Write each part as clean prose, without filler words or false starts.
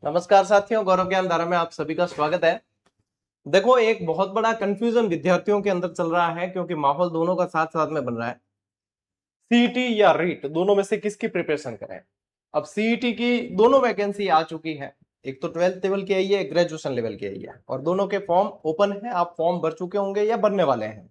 नमस्कार साथियों, गौरव ज्ञान धारा में आप सभी का स्वागत है। देखो, एक बहुत बड़ा कंफ्यूजन विद्यार्थियों के अंदर चल रहा है क्योंकि माहौल दोनों का साथ साथ में बन रहा है। सीईटी या रीट दोनों में से किसकी प्रिपरेशन करें। अब सीईटी की दोनों वैकेंसी आ चुकी है। एक तो 12th लेवल की आई है, ग्रेजुएशन लेवल की आई है, और दोनों के फॉर्म ओपन है। आप फॉर्म भर चुके होंगे या भरने वाले हैं।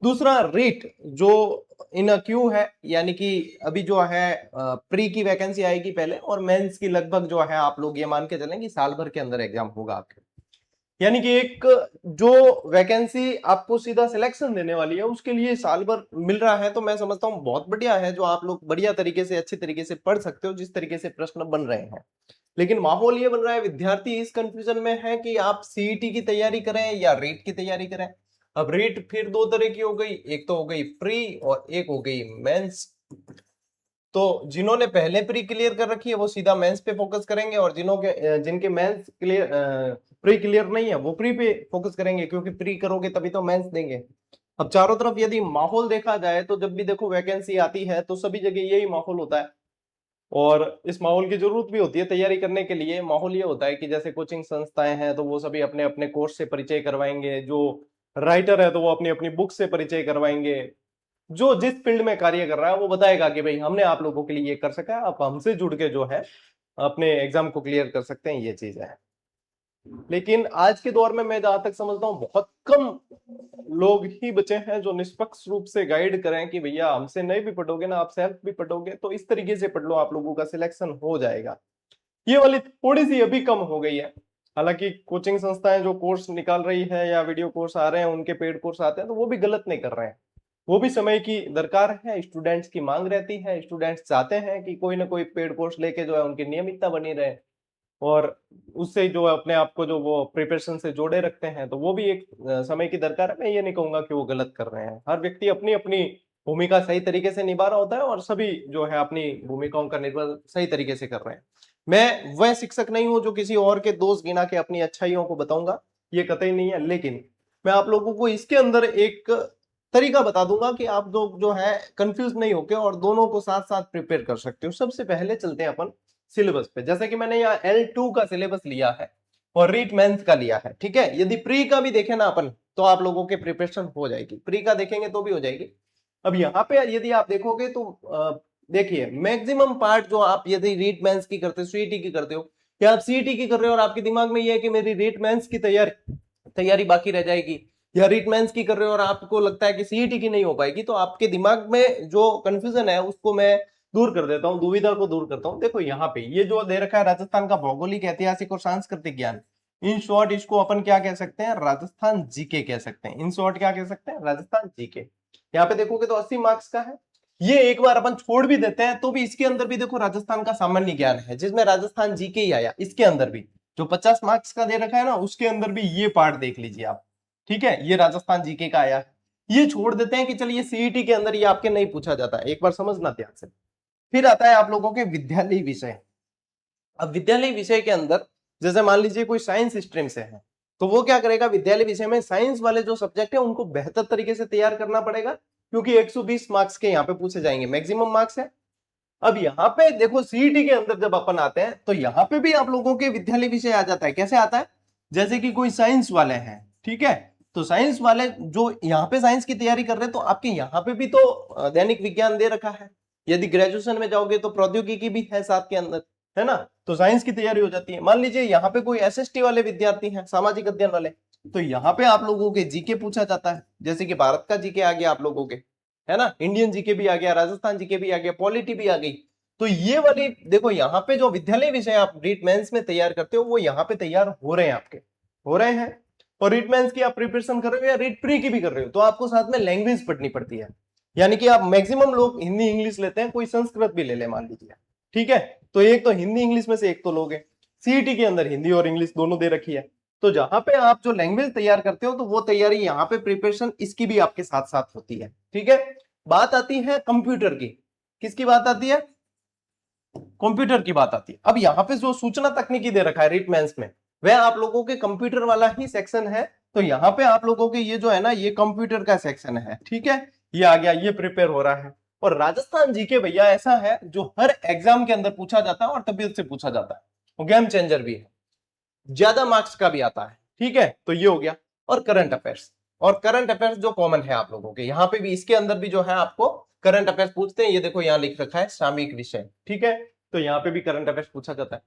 दूसरा रीट जो इन क्यू है, यानी कि अभी जो है प्री की वैकेंसी आएगी पहले, और मेंस की लगभग जो है आप लोग ये मान के चलें कि साल भर के अंदर एग्जाम होगा आपके। यानी कि एक जो वैकेंसी आपको सीधा सिलेक्शन देने वाली है उसके लिए साल भर मिल रहा है। तो मैं समझता हूँ बहुत बढ़िया है, जो आप लोग बढ़िया तरीके से अच्छे तरीके से पढ़ सकते हो जिस तरीके से प्रश्न बन रहे हैं। लेकिन माहौल ये बन रहा है, विद्यार्थी इस कंफ्यूजन में है कि आप सीईटी की तैयारी करें या रीट की तैयारी करें। अब रीट फिर दो तरह की हो गई, एक तो हो गई प्री और एक हो गई मेंस। तो जिन्होंने पहले प्री क्लियर कर रखी है वो सीधा मेंस पे फोकस करेंगे, और जिनके मेंस क्लियर प्री क्लियर नहीं है वो प्री पे फोकस करेंगे, क्योंकि प्री करोगे तभी तो मेंस देंगे। अब चारों तरफ यदि माहौल देखा जाए तो जब भी देखो वैकेंसी आती है तो सभी जगह यही माहौल होता है, और इस माहौल की जरूरत भी होती है तैयारी करने के लिए। माहौल ये होता है कि जैसे कोचिंग संस्थाएं हैं तो वो सभी अपने अपने कोर्स से परिचय करवाएंगे, जो राइटर है तो वो अपनी अपनी बुक से परिचय करवाएंगे, जो जिस फील्ड में कार्य कर रहा है वो बताएगा कि भाई हमने आप लोगों के लिए ये कर सका है, आप हमसे जुड़ के जो है अपने एग्जाम को क्लियर कर सकते हैं, ये चीज है। लेकिन आज के दौर में मैं जहां तक समझता हूँ बहुत कम लोग ही बचे हैं जो निष्पक्ष रूप से गाइड करें कि भैया हमसे नहीं भी पढ़ोगे ना, आप सेल्फ भी पढ़ोगे तो इस तरीके से पढ़ लो, आप लोगों का सिलेक्शन हो जाएगा। ये वाली थोड़ी सी अभी कम हो गई है। हालांकि कोचिंग संस्थाएं जो कोर्स निकाल रही है या वीडियो कोर्स आ रहे हैं, उनके पेड कोर्स आते हैं, तो वो भी गलत नहीं कर रहे हैं। वो भी समय की दरकार है, स्टूडेंट्स की मांग रहती है, स्टूडेंट्स चाहते हैं कि कोई ना कोई पेड कोर्स लेके जो है उनकी नियमितता बनी रहे, और उससे जो अपने आप को जो वो प्रिपरेशन से जोड़े रखते हैं, तो वो भी एक समय की दरकार है। मैं ये नहीं कहूंगा कि वो गलत कर रहे हैं। हर व्यक्ति अपनी अपनी भूमिका सही तरीके से निभा रहा होता है, और सभी जो है अपनी भूमिकाओं का निर्वहन सही तरीके से कर रहे हैं। मैं वह शिक्षक नहीं हूं जो किसी और के दोष गिना के अपनी अच्छाइयों को बताऊंगा, ये कतई नहीं है। लेकिन मैं आप लोगों को इसके अंदर एक तरीका बता दूंगा कि आप जो है कंफ्यूज नहीं होके और दोनों को साथ साथ प्रिपेयर कर सकते हो। सबसे पहले चलते हैं अपन सिलेबस पे। जैसे कि मैंने यहाँ L2 का सिलेबस लिया है और रीट मेंस का लिया है, ठीक है। यदि प्री का भी देखें ना अपन तो आप लोगों के प्रिपरेशन हो जाएगी, प्री का देखेंगे तो भी हो जाएगी। अब यहाँ पे यदि आप देखोगे तो देखिए मैक्सिमम पार्ट जो आप यदि रीट मेंस की करते हो, सीईटी की करते हो, या आप सीईटी की कर रहे हो और आपके दिमाग में ये है कि मेरी रीट मेंस की तैयारी तैयारी बाकी रह जाएगी, या रीट मेंस की कर रहे हो और आपको लगता है कि सीईटी की नहीं हो पाएगी, तो आपके दिमाग में जो कंफ्यूजन है उसको मैं दूर कर देता हूँ, दुविधा को दूर करता हूँ। देखो यहाँ पे ये जो दे रखा है राजस्थान का भौगोलिक, ऐतिहासिक और सांस्कृतिक ज्ञान, इन शॉर्ट इसको अपन क्या कह सकते हैं, राजस्थान जीके कह सकते हैं। इन शॉर्ट क्या कह सकते हैं, राजस्थान जीके। यहाँ पे देखोगे तो 80 मार्क्स का है। ये एक बार अपन छोड़ भी देते हैं तो भी इसके अंदर भी देखो राजस्थान का सामान्य ज्ञान है, जिसमें राजस्थान जीके ही आया। इसके अंदर भी जो 50 मार्क्स का दे रखा है ना, उसके अंदर भी ये पार्ट देख लीजिए आप, ठीक है। ये राजस्थान जीके का आया है। ये छोड़ देते हैं कि चलिए सीईटी के अंदर ये आपके नहीं पूछा जाता है, एक बार समझना ध्यान से। फिर आता है आप लोगों के विद्यालय विषय। अब विद्यालय विषय के अंदर जैसे मान लीजिए कोई साइंस स्ट्रीम से है, तो वो क्या करेगा, विद्यालय विषय में साइंस वाले जो सब्जेक्ट है उनको बेहतर तरीके से तैयार करना पड़ेगा, क्योंकि 120 मार्क्स के यहाँ पे पूछे जाएंगे, मैक्सिमम मार्क्स है। अब यहाँ पे देखो सीईटी के अंदर जब अपन आते हैं तो यहाँ पे भी आप लोगों के विद्यालय विषय आ जाता है। कैसे आता है, जैसे कि कोई साइंस वाले हैं, ठीक है, तो साइंस वाले जो यहाँ पे साइंस की तैयारी कर रहे हैं, तो आपके यहाँ पे भी तो दैनिक विज्ञान दे रखा है। यदि ग्रेजुएशन में जाओगे तो प्रौद्योगिकी भी है साथ के अंदर, है ना, तो साइंस की तैयारी हो जाती है। मान लीजिए यहाँ पे कोई एसएसटी वाले विद्यार्थी हैं, सामाजिक अध्ययन वाले, तो यहाँ पे आप लोगों के जीके पूछा जाता है। जैसे कि भारत का जीके आ गया आप लोगों के, है ना, इंडियन जीके भी आ गया, राजस्थान जीके भी आ गया, पॉलिटी भी आ गई। तो ये वाली देखो यहाँ पे जो विद्यालय विषय आप रीट मेंस में तैयार करते हो वो यहाँ पे तैयार हो रहे हैं, आपके हो रहे हैं। और रीट मेंस की आप प्रिपरेशन कर रहे हो या रीट प्री की भी कर रहे हो, तो आपको साथ में लैंग्वेज पढ़नी पड़ती है। यानी कि आप मैक्सिमम लोग हिंदी इंग्लिश लेते हैं, कोई संस्कृत भी ले ले मान लीजिए, ठीक है। तो एक तो हिंदी इंग्लिश में से एक तो लोगे। सीईटी के अंदर हिंदी और इंग्लिश दोनों दे रखी है। तो जहां पे आप जो लैंग्वेज तैयार करते हो तो वो तैयारी यहाँ पे प्रिपरेशन इसकी भी आपके साथ साथ होती है, ठीक है। बात आती है कंप्यूटर की। किसकी बात आती है, कंप्यूटर की बात आती है। अब यहाँ पे जो सूचना तकनीकी दे रखा है रीट मेंस में, वह आप लोगों के कंप्यूटर वाला ही सेक्शन है। तो यहाँ पे आप लोगों के ये जो है ना, ये कंप्यूटर का सेक्शन है, ठीक है। ये आ गया, ये प्रिपेयर हो रहा है। और राजस्थान जीके भैया ऐसा है जो हर एग्जाम के अंदर पूछा जाता है और तबीयत से पूछा जाता है। गेम चेंजर भी है, ज्यादा मार्क्स का भी आता है, ठीक है। तो ये हो गया। और करंट अफेयर्स, और करंट अफेयर्स जो कॉमन है आप लोगों के, यहाँ पे भी इसके अंदर भी जो है आपको करंट अफेयर्स पूछते हैं। ये देखो यहाँ लिख रखा है सामयिक विषय, ठीक है। तो यहाँ पे भी करंट अफेयर्स पूछा जाता है।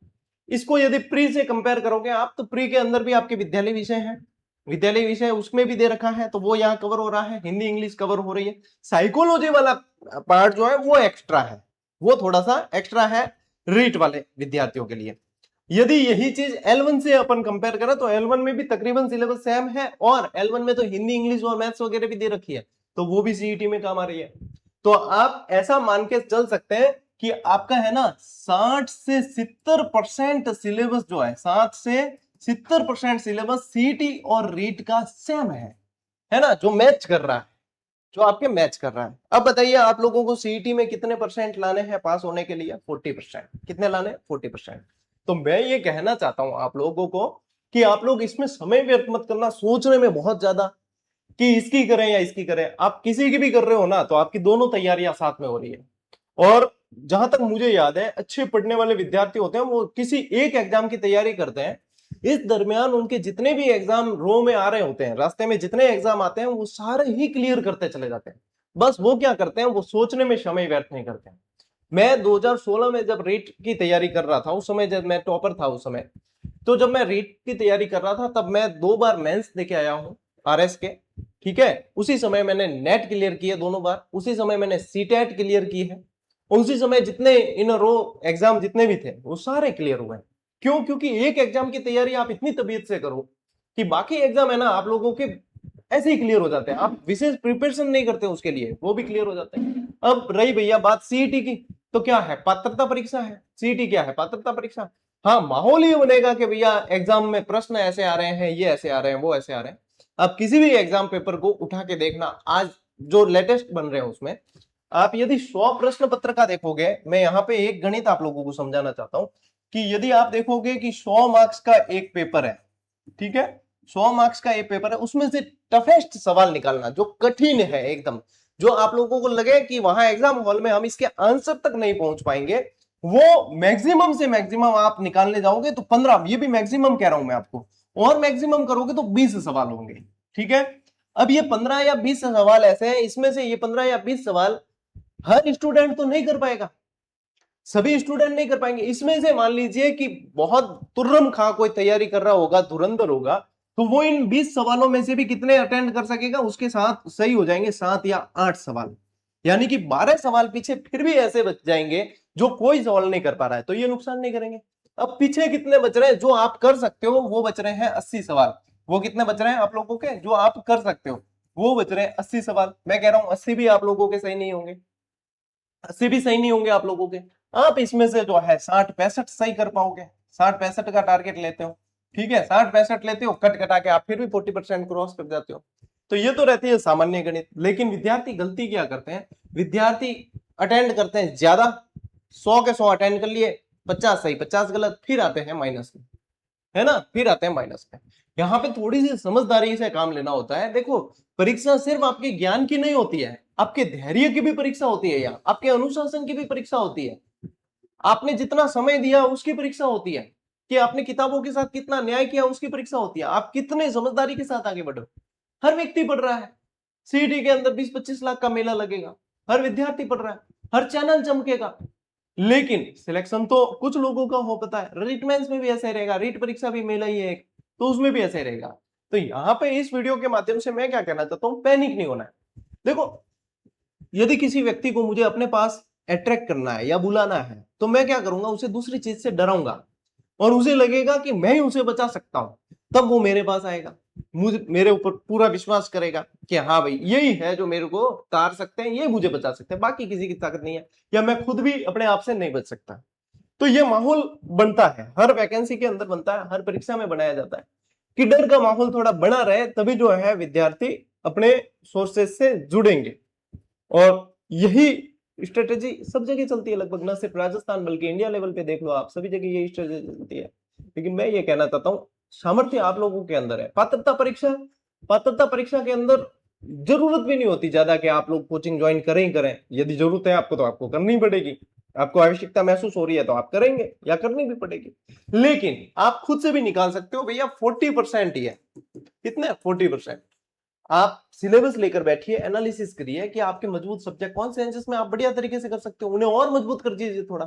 इसको यदि प्री से कंपेयर करोगे आप, तो प्री के अंदर भी आपके विद्यालय विषय है, विद्यालय विषय उसमें भी दे रखा है, तो वो यहाँ कवर हो रहा है, हिंदी इंग्लिश कवर हो रही है। साइकोलॉजी वाला पार्ट जो है वो एक्स्ट्रा है, वो थोड़ा सा एक्स्ट्रा है रीट वाले विद्यार्थियों के लिए। यदि यही चीज L1 से अपन कंपेयर करें तो L1 में भी तकरीबन सिलेबस सेम है, और L1 में तो हिंदी इंग्लिश और मैथ्स वगैरह भी दे रखी है, तो वो भी सीईटी में काम आ रही है। तो आप ऐसा मान के चल सकते हैं कि आपका है ना 60 से 70% सिलेबस जो है, 60 से 70% सिलेबस सीईटी और रीट का सेम है ना, जो मैच कर रहा है, जो आपके मैच कर रहा है। अब बताइए आप लोगों को सीईटी में कितने परसेंट लाने हैं पास होने के लिए? 40%। कितने लाने? 40%। तो मैं ये कहना चाहता हूं आप लोगों को कि आप लोग इसमें समय व्यर्थ मत करना सोचने में बहुत ज्यादा कि इसकी करें या इसकी करें। आप किसी की भी कर रहे हो ना, तो आपकी दोनों तैयारियां साथ में हो रही है। और जहां तक मुझे याद है, अच्छे पढ़ने वाले विद्यार्थी होते हैं वो किसी एक एग्जाम की तैयारी करते हैं, इस दरमियान उनके जितने भी एग्जाम रो में आ रहे होते हैं, रास्ते में जितने एग्जाम आते हैं, वो सारे ही क्लियर करते चले जाते हैं। बस वो क्या करते हैं, वो सोचने में समय व्यर्थ नहीं करते हैं। मैं 2016 में जब रीट की तैयारी कर रहा था, उस समय जब मैं टॉपर था उस समय, तो जब मैं रीट की तैयारी कर रहा था तब मैं 2 बार मेंस देके आया हूं आरएस के, ठीक है। उसी समय मैंने नेट क्लियर किए दोनों बार, उसी समय मैंने सीटेट क्लियर की है, उसी समय जितने इन रो एग्जाम जितने भी थे वो सारे क्लियर हुए। क्यों? क्योंकि एक एग्जाम की तैयारी आप इतनी तबीयत से करो कि बाकी एग्जाम है ना आप लोगों के ऐसे ही क्लियर हो जाते हैं, आप विशेष प्रिपरेशन नहीं करते उसके लिए, वो भी क्लियर हो जाते हैं। अब रही भैया बात सीईटी की, तो क्या है? पात्रता परीक्षा है। सीईटी क्या है? पात्रता परीक्षा। हाँ, माहौल ही बनेगा कि भैया एग्जाम में प्रश्न ऐसे आ रहे हैं, ये ऐसे आ रहे हैं, वो ऐसे आ रहे हैं। अब किसी भी एग्जाम पेपर को उठा के देखना, आज जो लेटेस्ट बन रहे हैं उसमें आप यदि 100 प्रश्न पत्र का देखोगे, मैं यहाँ पे एक गणित आप लोगों को समझाना चाहता हूं कि यदि आप देखोगे कि 100 मार्क्स का एक पेपर है, ठीक है, 100 मार्क्स का एक पेपर है, उसमें से टफेस्ट सवाल निकालना जो कठिन है एकदम, जो आप लोगों को लगे कि वहां एग्जाम हॉल में हम इसके आंसर तक नहीं पहुंच पाएंगे, वो मैक्सिमम से मैक्सिमम आप निकालने जाओगे तो 15, ये भी मैक्सिमम कह रहा हूं मैं आपको, और मैक्सिमम करोगे तो 20 सवाल होंगे, ठीक है। अब ये 15 या 20 सवाल ऐसे हैं, इसमें से ये 15 या 20 सवाल हर स्टूडेंट तो नहीं कर पाएगा, सभी स्टूडेंट नहीं कर पाएंगे। इसमें से मान लीजिए कि बहुत तुर्रम खा कोई तैयारी कर रहा होगा, धुरंधर होगा, तो वो इन 20 सवालों में से भी कितने अटेंड कर सकेगा? उसके साथ सही हो जाएंगे 7 या 8 सवाल, यानी कि 12 सवाल पीछे फिर भी ऐसे बच जाएंगे जो कोई सवाल नहीं कर पा रहा है, तो ये नुकसान नहीं करेंगे। अब पीछे कितने बच रहे हैं जो आप कर सकते हो? वो बच रहे हैं 80 सवाल। वो कितने बच रहे हैं आप लोगों के जो आप कर सकते हो? वो बच रहे हैं 80 सवाल। मैं कह रहा हूं 80 भी आप लोगों के सही नहीं होंगे, 80 भी सही नहीं होंगे आप लोगों के। आप इसमें से जो है 60-65 सही कर पाओगे, 60-65 का टारगेट लेते हो, ठीक है, 60-65 लेते हो, कट कटा के आप फिर भी 40% क्रॉस कर जाते हो। तो ये तो रहती है सामान्य गणित। लेकिन विद्यार्थी गलती क्या करते हैं? विद्यार्थी अटेंड करते हैं ज्यादा, 100 के 100 अटेंड कर लिए, 50 सही 50 गलत, फिर आते हैं माइनस में, है ना, फिर आते हैं माइनस में। यहाँ पे थोड़ी सी समझदारी से काम लेना होता है। देखो, परीक्षा सिर्फ आपके ज्ञान की नहीं होती है, आपके धैर्य की भी परीक्षा होती है, यहाँ आपके अनुशासन की भी परीक्षा होती है, आपने जितना समय दिया उसकी परीक्षा होती है, कि आपने किताबों के साथ कितना न्याय किया उसकी परीक्षा होती है, आप कितने समझदारी के साथ आगे बढ़ो। हर व्यक्ति पढ़ रहा है, सीईटी के अंदर 20-25 लाख का मेला लगेगा, हर विद्यार्थी पढ़ रहा है, हर चैनल चमकेगा, लेकिन सिलेक्शन तो कुछ लोगों का हो पता है। रीट मेंस में भी ऐसे रहेगा, रीट परीक्षा भी मेला ही है एक, तो उसमें भी ऐसे रहेगा। तो यहाँ पे इस वीडियो के माध्यम से मैं क्या कहना चाहता हूँ, पैनिक नहीं होना है। देखो, यदि किसी व्यक्ति को मुझे अपने पास अट्रैक्ट करना है या बुलाना है, तो मैं क्या करूंगा, उसे दूसरी चीज से डराऊंगा और उसे लगेगा कि मैं ही उसे बचा सकता हूं, तब वो मेरे पास आएगा, मुझे मेरे ऊपर पूरा विश्वास करेगा कि हाँ भाई यही है जो मेरे को तार सकते हैं, ये मुझे बचा सकते हैं, बाकी किसी की ताकत नहीं है, या मैं खुद भी अपने आप से नहीं बच सकता। तो ये माहौल बनता है, हर वैकेंसी के अंदर बनता है, हर परीक्षा में बनाया जाता है कि डर का माहौल थोड़ा बना रहे, तभी जो है विद्यार्थी अपने सोर्सेज से जुड़ेंगे। और यही स्ट्रेटेजी सब जगह चलती है लगभग, ना सिर्फ राजस्थान बल्कि इंडिया लेवल पे देख लो आप, सभी जगह यही स्ट्रेटेजी चलती है। लेकिन मैं ये कहना चाहता हूँ, सामर्थ्य आप लोगों के अंदर है। पात्रता परीक्षा के अंदर जरूरत भी नहीं होती ज्यादा कि आप लोग कोचिंग ज्वाइन करें ही करें, यदि जरूरत है आपको तो आपको करनी पड़ेगी, आपको आवश्यकता महसूस हो रही है तो आप करेंगे या करनी भी पड़ेगी, लेकिन आप खुद से भी निकाल सकते हो भैया 40% ही है। कितने? 40%। आप सिलेबस लेकर बैठिए, एनालिसिस करिए कि आपके मजबूत सब्जेक्ट कौन से हैं जिसमें आप बढ़िया तरीके से कर सकते हो, उन्हें और मजबूत कर दीजिए थोड़ा,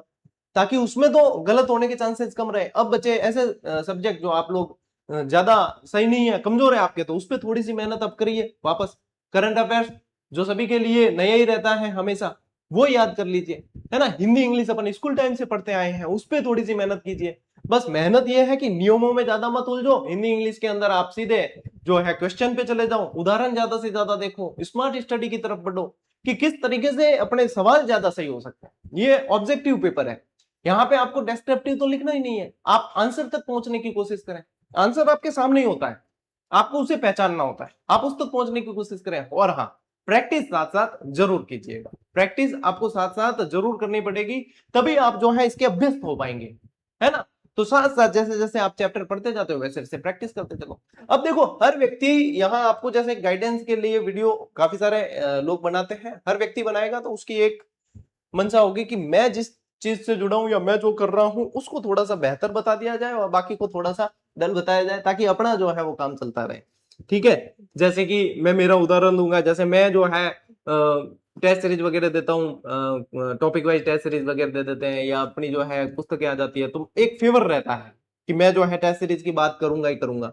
ताकि उसमें तो गलत होने के चांसेस कम रहे। अब बचे ऐसे सब्जेक्ट जो आप लोग ज्यादा सही नहीं है, कमजोर है आपके, तो उस पर थोड़ी सी मेहनत अब करिए वापस। करंट अफेयर्स जो सभी के लिए नया ही रहता है हमेशा, वो याद कर लीजिए, है ना। हिंदी इंग्लिश अपन स्कूल टाइम से पढ़ते आए हैं, उस पर थोड़ी सी मेहनत कीजिए। बस मेहनत ये है कि नियमों में ज्यादा मत उलझो, हिंदी इंग्लिश के अंदर आप सीधे जो है क्वेश्चन पे चले जाओ, उदाहरण ज्यादा से ज्यादा देखो, स्मार्ट स्टडी की तरफ बढ़ो कि किस तरीके से अपने सवाल ज्यादा सही हो सकते हैं। ये ऑब्जेक्टिव पेपर है, यहाँ पे आपको डेस्क्रिप्टिव तो लिखना ही नहीं है, आप आंसर तक पहुंचने की कोशिश करें। आंसर आपके सामने ही होता है, आपको उसे पहचानना होता है, आप उस तक पहुंचने की कोशिश करें। और हाँ, प्रैक्टिस साथ साथ जरूर कीजिएगा, प्रैक्टिस आपको साथ साथ जरूर करनी पड़ेगी, तभी आप जो है इसके अभ्यस्त हो पाएंगे, है ना। तो साथ साथ जैसे जैसे आप चैप्टर पढ़ते जाते हो वैसे वैसे प्रैक्टिस करते चलो। अब देखो, हर व्यक्ति यहाँ आपको जैसे गाइडेंस के लिए वीडियो काफी सारे लोग बनाते हैं, हर व्यक्ति बनाएगा तो उसकी एक मंशा होगी कि मैं जिस चीज से जुड़ा हूं या मैं जो कर रहा हूं उसको थोड़ा सा बेहतर बता दिया जाए और बाकी को थोड़ा सा डल बताया जाए, ताकि अपना जो है वो काम चलता रहे। ठीक है, जैसे कि मैं मेरा उदाहरण दूंगा, जैसे मैं जो है टेस्ट सीरीज वगैरह देता हूँ, टॉपिक वाइज टेस्ट सीरीज वगैरह दे देते हैं, या अपनी जो है पुस्तकें आ जाती है, तो एक फेवर रहता है कि मैं जो है टेस्ट सीरीज की बात करूंगा ही करूंगा,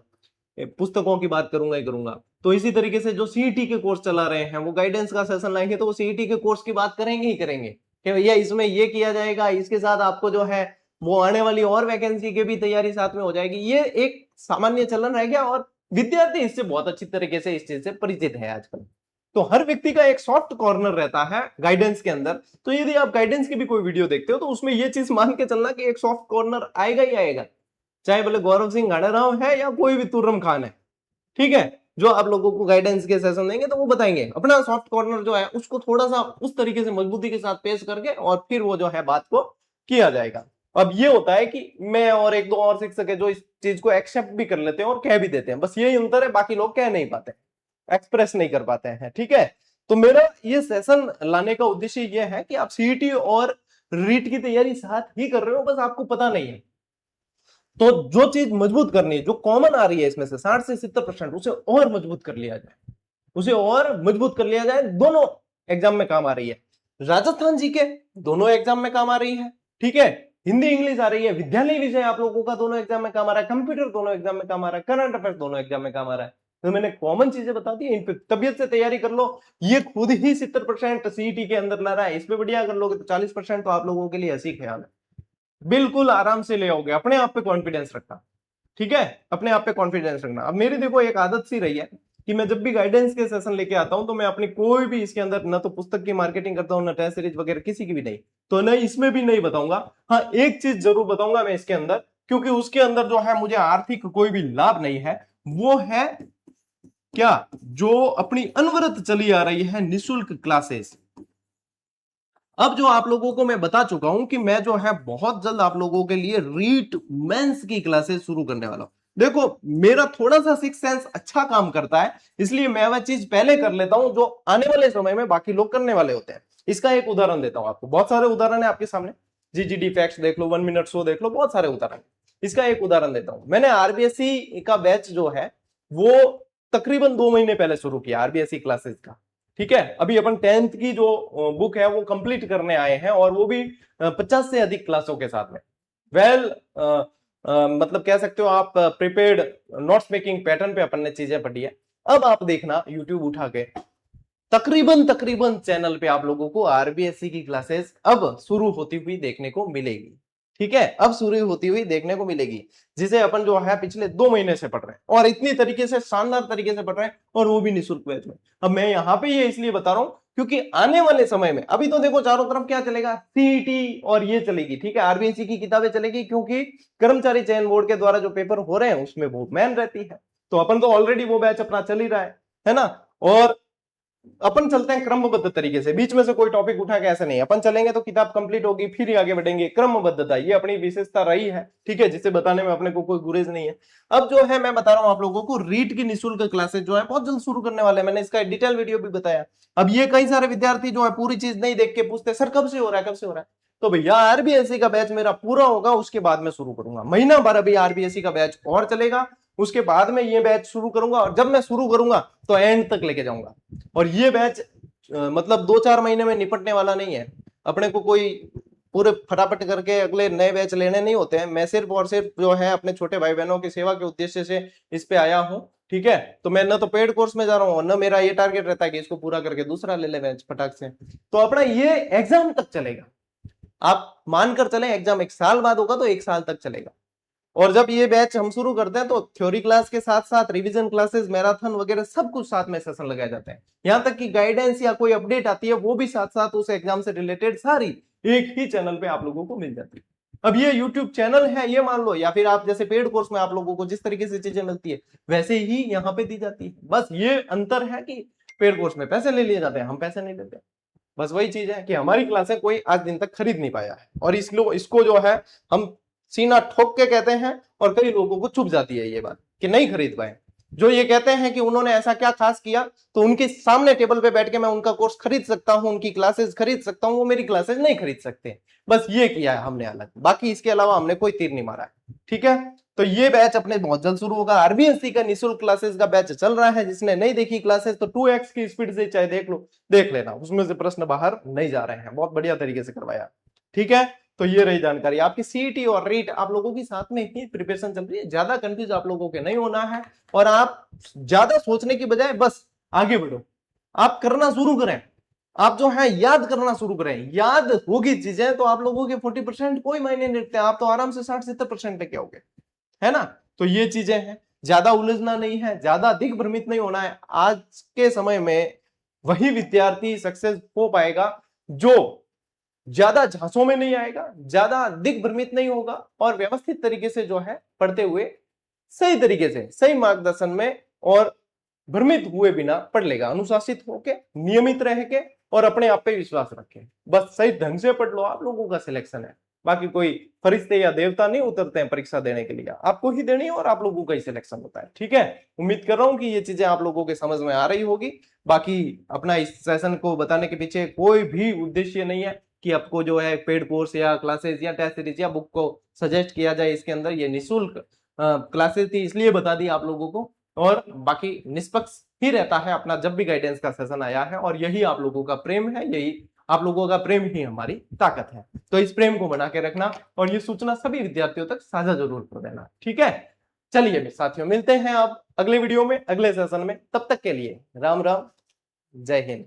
पुस्तकों की बात करूंगा ही करूंगा। तो इसी तरीके से जो सीईटी के कोर्स चला रहे हैं वो गाइडेंस का सेशन लाएंगे तो वो सीईटी के कोर्स की बात करेंगे ही करेंगे कि भैया इसमें ये किया जाएगा, इसके साथ आपको जो है वो आने वाली और वैकेंसी की भी तैयारी साथ में हो जाएगी। ये एक सामान्य चलन रह गया और विद्यार्थी इससे बहुत अच्छी तरीके से इस चीज से परिचित है आजकल। तो हर व्यक्ति का एक सॉफ्ट कॉर्नर रहता है गाइडेंस के अंदर। तो यदि आप गाइडेंस की भी कोई वीडियो देखते हो तो उसमें ये चीज मान के चलना कि एक सॉफ्ट कॉर्नर आएगा ही आएगा, चाहे बोले गौरव सिंह गाड़ेराव है या कोई भी तुर्रम खान है। ठीक है, जो आप लोगों को गाइडेंस के सेशन देंगे तो वो बताएंगे, अपना सॉफ्ट कॉर्नर जो है उसको थोड़ा सा उस तरीके से मजबूती के साथ पेश करके और फिर वो जो है बात को किया जाएगा। अब ये होता है कि मैं और एक दो और शिक्षक है जो इस चीज को एक्सेप्ट भी कर लेते हैं और कह भी देते हैं, बस यही अंतर है, बाकी लोग कह नहीं पाते, एक्सप्रेस नहीं कर पाते हैं। ठीक है, तो मेरा ये सेशन लाने का उद्देश्य ये है कि आप सीईटी और रीट की तैयारी साथ ही कर रहे हो, बस आपको पता नहीं है। तो जो चीज मजबूत करनी है, जो कॉमन आ रही है इसमें से 60 से 70%, उसे और मजबूत कर लिया जाए, उसे और मजबूत कर लिया जाए। दोनों एग्जाम में काम आ रही है, राजस्थान जी के दोनों एग्जाम में काम आ रही है। ठीक है, हिंदी इंग्लिश आ रही है, विद्यालय विषय आप लोगों का दोनों एग्जाम में काम आ रहा है, कंप्यूटर दोनों एग्जाम में काम आ रहा है, करंट अफेयर्स दोनों एग्जाम में काम आ रहा है। तो मैंने कॉमन चीजें बता दी, इन पे तबियत से तैयारी कर लो। ये खुद ही 70% सीईटी के अंदर ला रहा है, इस पे बढ़िया कर लोगे तो 40% तो आप लोगों के लिए ऐसी ख्याल है, बिल्कुल आराम से ले आओगे। अपने आप पे कॉन्फिडेंस रखना, ठीक है, अपने आप पे कॉन्फिडेंस रखना। अब मेरी देखो एक आदत सी रही है कि मैं जब भी गाइडेंस के सेशन लेके आता हूं तो मैं अपनी कोई भी इसके अंदर ना तो पुस्तक की मार्केटिंग करता हूं, ना टेस्ट सीरीज वगैरह किसी की भी नहीं, तो ना इसमें भी नहीं बताऊंगा। हाँ, एक चीज जरूर बताऊंगा मैं इसके अंदर, क्योंकि उसके अंदर जो है मुझे आर्थिक कोई भी लाभ नहीं है, वो है क्या, जो अपनी अनवरत चली आ रही है निःशुल्क क्लासेस। अब जो आप लोगों को मैं बता चुका हूं कि मैं जो है बहुत जल्द आप लोगों के लिए रीट मेंस की क्लासेस शुरू करने वाला हूं। देखो, मेरा थोड़ा सा सिक्स सेंस अच्छा काम करता है, इसलिए मैं वह चीज पहले कर लेता हूं जो आने वाले समय में बाकी लोग करने वाले होते हैं। इसका एक उदाहरण देता हूं आपको, बहुत सारे उदाहरण है आपके सामने, जीजीडी फैक्ट्स देख लो, 1 मिनट शो देख लो, बहुत सारे उदाहरण। इसका एक उदाहरण देता हूं, मैंने आरबीएससी का बैच जो है वो तकरीबन 2 महीने पहले शुरू किया, आरबीएससी क्लासेस का। ठीक है, अभी अपन 10th की जो बुक है वो कंप्लीट करने आए हैं, और वो भी 50 से अधिक क्लासों के साथ में। वेल मतलब कह सकते हो आप प्रिपेयर्ड नोट्स मेकिंग पैटर्न पे अपन ने चीजें पढ़ी है। अब आप देखना यूट्यूब उठा के, तकरीबन तकरीबन चैनल पे आप लोगों को आरबीएससी की क्लासेस अब शुरू होती हुई देखने को मिलेगी। ठीक है, अब शुरू होती हुई देखने को मिलेगी, जिसे अपन जो है पिछले 2 महीने से पढ़ रहे हैं, और इतनी तरीके से शानदार तरीके से पढ़ रहे हैं, और वो भी निःशुल्क बैच में। अब मैं यहाँ पे ये इसलिए बता रहा हूं क्योंकि आने वाले समय में, अभी तो देखो चारों तरफ क्या चलेगा, सीईटी और ये चलेगी, ठीक है, आरबीएससी की किताबें चलेगी, क्योंकि कर्मचारी चयन बोर्ड के द्वारा जो पेपर हो रहे हैं उसमें वो मैन रहती है। तो अपन तो ऑलरेडी वो बैच अपना चल ही रहा है ना। और अपन चलते हैं क्रमबद्ध तरीके से, बीच में से कोई टॉपिक उठा के ऐसे नहीं, अपन चलेंगे तो किताब कंप्लीट होगी फिर ही आगे बढ़ेंगे, क्रमबद्धता ये अपनी विशेषता रही है। ठीक है, जिसे बताने में अपने को कोई गुरेज नहीं है। अब जो है मैं बता रहा हूं आप लोगों को, रीट की निःशुल्क क्लासेस जो है बहुत जल्द शुरू करने वाले हैं, मैंने इसका डिटेल वीडियो भी बताया। अब ये कई सारे विद्यार्थी जो है पूरी चीज नहीं देख के पूछते सर कब से हो रहा है, कब से हो रहा है। तो भैया आरबीएससी का बैच मेरा पूरा होगा, उसके बाद मैं शुरू करूंगा। महीना भर अभी आरबीएससी का बैच और चलेगा, उसके बाद में ये बैच शुरू करूंगा, और जब मैं शुरू करूंगा तो एंड तक लेके जाऊंगा। और ये बैच मतलब 2-4 महीने में निपटने वाला नहीं है। अपने को कोई पूरे फटाफट करके अगले नए बैच लेने नहीं होते हैं। मैं सिर्फ और सिर्फ जो है अपने छोटे भाई बहनों की सेवा के उद्देश्य से इस पे आया हूं, ठीक है। तो मैं ना तो पेड कोर्स में जा रहा हूं, ना मेरा ये टारगेट रहता है कि इसको पूरा करके दूसरा ले ले बैच फटाक से। तो अपना ये एग्जाम तक चलेगा। आप मानकर चले एग्जाम 1 साल बाद होगा तो 1 साल तक चलेगा। और जब ये बैच हम शुरू करते हैं तो थ्योरी क्लास के साथ साथ रिवीजन क्लासेस, मैराथन वगैरह सब कुछ साथ में सेशन लगाए जाते हैं। यहां तक कि गाइडेंस या कोई अपडेट आती है वो भी साथ साथ उस एग्जाम से रिलेटेड सारी एक ही चैनल पे आप लोगों को मिल जाती है। अब ये यूट्यूब चैनल है ये मान लो, या फिर आप जैसे पेड कोर्स में आप लोगों को जिस तरीके से चीजें मिलती है वैसे ही यहाँ पे दी जाती है। बस ये अंतर है कि पेड कोर्स में पैसे ले लिए जाते हैं, हम पैसे नहीं लेते। बस वही चीज है कि हमारी क्लासें कोई आज दिन तक खरीद नहीं पाया है, और इसको जो है हम सीना ठोक के कहते हैं, और कई लोगों को चुभ जाती है ये बात कि नहीं खरीद पाए। जो ये कहते हैं कि उन्होंने ऐसा क्या खास किया, तो उनके सामने टेबल पे बैठ के मैं उनका कोर्स खरीद सकता हूं, उनकी क्लासेस खरीद सकता हूं, वो मेरी क्लासेस नहीं खरीद सकते। बस ये किया है हमने अलग, बाकी इसके अलावा हमने कोई तीर नहीं मारा है, ठीक है। तो ये बैच अपने बहुत जल्द शुरू होगा। आरबीएससी का निःशुल्क क्लासेस का बैच चल रहा है। जिसने नहीं देखी क्लासेस तो 2x की स्पीड से चाहे देख लेना, उसमें से प्रश्न बाहर नहीं जा रहे हैं, बहुत बढ़िया तरीके से करवाया, ठीक है। तो ये रही जानकारी। आपकी सीईटी और रीट आप लोगों की साथ में ही प्रिपरेशन चल रही है, ज्यादा कंफ्यूज आप लोगों के नहीं होना है। और आप ज्यादा सोचने की बजाय बस आगे बढ़ो, आप करना शुरू करें, आप जो है याद करना शुरू करें। याद होगी चीजें तो आप लोगों के 40% कोई मायने नहीं रखते, आप तो आराम से 60-70% लेके आओगे, है ना। तो ये चीजें हैं, ज्यादा उलझना नहीं है, ज्यादा दिग्भ्रमित नहीं होना है। आज के समय में वही विद्यार्थी सक्सेस हो पाएगा जो ज्यादा झांसों में नहीं आएगा, ज्यादा दिग्भ्रमित नहीं होगा, और व्यवस्थित तरीके से जो है पढ़ते हुए सही तरीके से सही मार्गदर्शन में और भ्रमित हुए बिना पढ़ लेगा। अनुशासित होके, नियमित रह के, और अपने आप पे विश्वास रखे। बस सही ढंग से पढ़ लो, आप लोगों का सिलेक्शन है। बाकी कोई फरिश्ते या देवता नहीं उतरते हैं परीक्षा देने के लिए, आपको ही देनी है और आप लोगों का ही सिलेक्शन होता है, ठीक है। उम्मीद कर रहा हूं कि ये चीजें आप लोगों के समझ में आ रही होगी। बाकी अपना इस सेशन को बताने के पीछे कोई भी उद्देश्य नहीं है कि आपको जो है पेड कोर्स या क्लासेस या टेस्ट सीरीज या बुक को सजेस्ट किया जाए। इसके अंदर ये निःशुल्क क्लासेस थी इसलिए बता दी आप लोगों को, और बाकी निष्पक्ष ही रहता है अपना जब भी गाइडेंस का सेशन आया है। और यही आप लोगों का प्रेम है, यही आप लोगों का प्रेम ही हमारी ताकत है। तो इस प्रेम को बना के रखना, और ये सूचना सभी विद्यार्थियों तक साझा जरूर कर देना, ठीक है। चलिए साथियों, मिलते हैं आप अगले वीडियो में, अगले सेशन में। तब तक के लिए राम राम, जय हिंद।